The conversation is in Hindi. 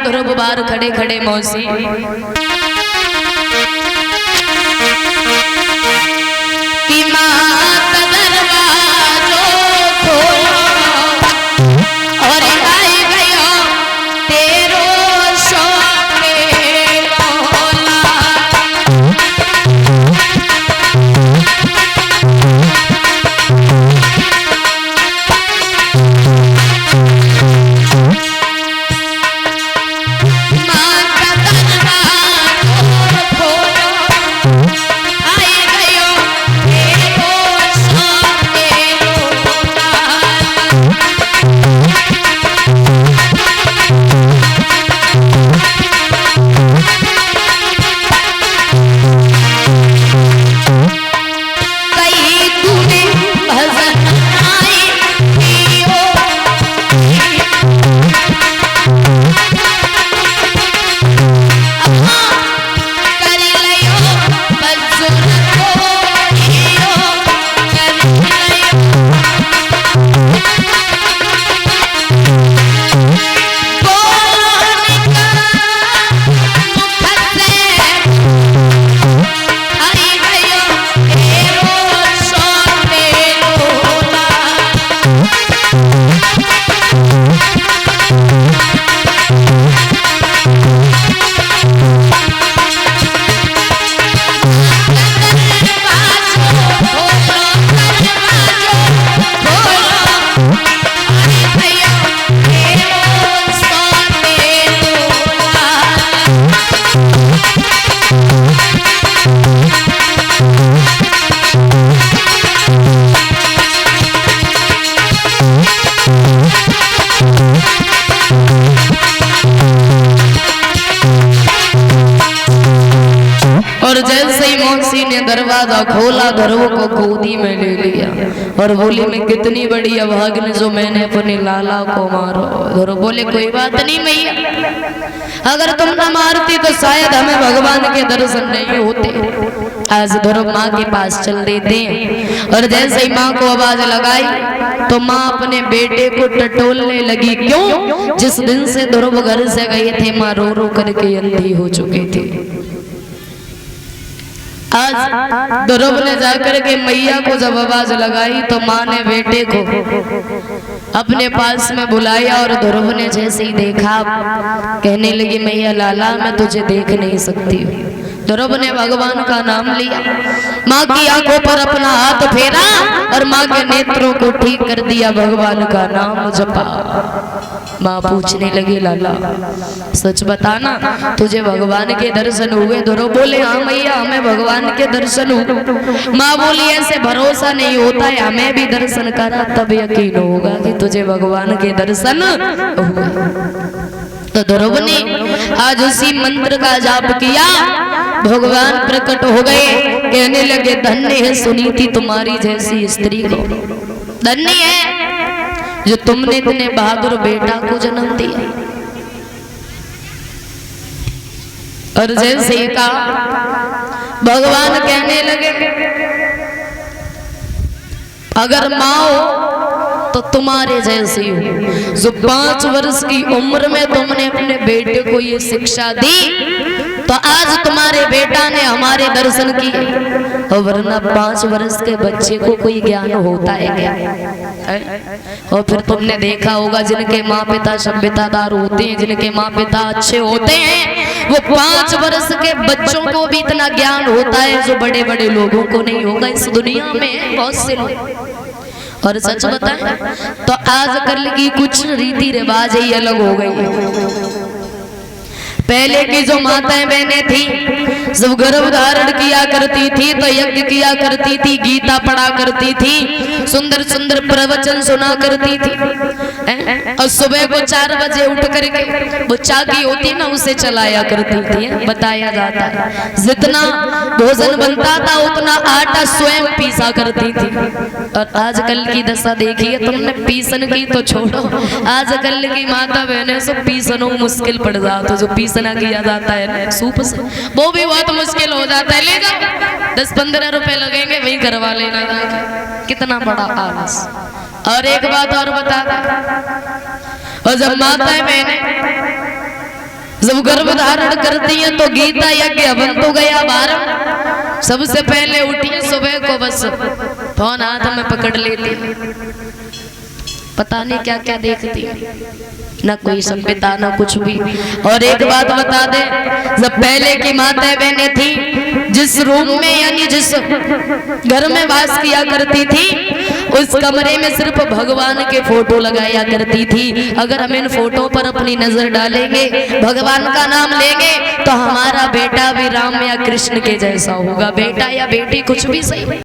ध्रुव बार खड़े खड़े मौसी कि मात दरवाजो खोलो और आई गयो तेरो मौसी ने दरवाजा खोला, ध्रुव को गोदी में ले लिया और बोली मैं कितनी बड़ी अभागन जो मैंने अपने लाला को मारो। ध्रुव बोले कोई बात नहीं मैया, अगर तुम न मारती तो शायद हमें भगवान के दर्शन नहीं होते। आज ध्रुव माँ के पास चल देते और जैसे ही माँ को आवाज लगाई तो माँ अपने बेटे को टटोलने लगी। क्यों? जिस दिन से ध्रुव घर से गए थे माँ रो रो करके अंधी हो चुकी थी। आज ध्रुव ने जाकर के मैया को जब आवाज लगाई तो माँ ने बेटे को अपने पास में बुलाया और ध्रुव ने जैसे ही देखा कहने लगी मैया लाला मैं तुझे देख नहीं सकती हूँ। ध्रुव ने भगवान का नाम लिया, माँ की आंखों पर अपना हाथ फेरा और माँ के नेत्रों को ठीक कर दिया, भगवान का नाम जपा। माँ पूछने लगी लाला सच बताना तुझे भगवान के दर्शन हुए? ध्रुव बोले हाँ मैया हमें भगवान के दर्शन हुए। माँ बोली ऐसे भरोसा नहीं होता है, हमें भी दर्शन करा तब यकीन होगा कि तुझे भगवान के दर्शन हुए। तो ध्रुव ने आज उसी मंत्र का जाप किया, भगवान प्रकट हो गए, कहने लगे धन्य है सुनीति तुम्हारी जैसी स्त्री को, धन्य है जो तुमने इतने बहादुर बेटा को जन्म दिया। और जैसे ही कहा भगवान कहने लगे अगर माँ हो तो तुम्हारे जैसी हो, जो 5 वर्ष की उम्र में तुमने अपने बेटे को ये शिक्षा दी तो आज तुम्हारे बेटा ने हमारे दर्शन किए, और वरना 5 वर्ष के बच्चे को कोई ज्ञान होता है क्या? और फिर तुमने देखा होगा जिनके माँ पिता सभ्यतादार होते हैं, जिनके माँ पिता अच्छे होते हैं, वो 5 वर्ष के बच्चों को भी इतना ज्ञान होता है जो बड़े बड़े लोगों को नहीं होगा। इस दुनिया में बहुत से लोग, और सच बताएं तो आजकल की कुछ रीति रिवाज ही अलग हो गई। पहले की जो माताएं बहनें थी जब गर्भ धारण किया करती थी तो यज्ञ किया करती थी, गीता पढ़ा करती थी, सुंदर सुंदर प्रवचन सुना करती थी, और सुबह को 4 बजे उठ करके वो चाकी होती ना उसे चलाया करती थी। बताया जाता है जितना भोजन बनता था उतना आटा स्वयं पीसा करती थी। और आजकल की दशा देखिए तुमने, पीसन की तो छोड़ो, आजकल की माता बहनें सब पीसनों मुश्किल पड़ जाता, जो पीसना किया जाता है सूप से वो भी बहुत मुश्किल हो जाता है। ले जाओ 10-15 रुपए लगेंगे वही करवा लेना जाके, कितना बड़ा आलस। और एक बात और बता दें, और जब माताएं बहनें जब गर्भ धारण करती हैं तो गीता यज्ञ हवन तो गया 12। सबसे पहले उठी सुबह को, बस फोन हाथ में पकड़ लेती, पता नहीं क्या क्या देखती, ना कोई सभ्यता ना कुछ भी। और एक बात बता दे, जब पहले की माता बहनें थी जिस रूम में यानी जिस घर में वास किया करती थी, उस कमरे में सिर्फ भगवान के फोटो लगाया करती थी। अगर हम इन फोटो पर अपनी नजर डालेंगे, भगवान का नाम लेंगे, तो हमारा बेटा भी राम या कृष्ण के जैसा होगा, बेटा या बेटी कुछ भी सही।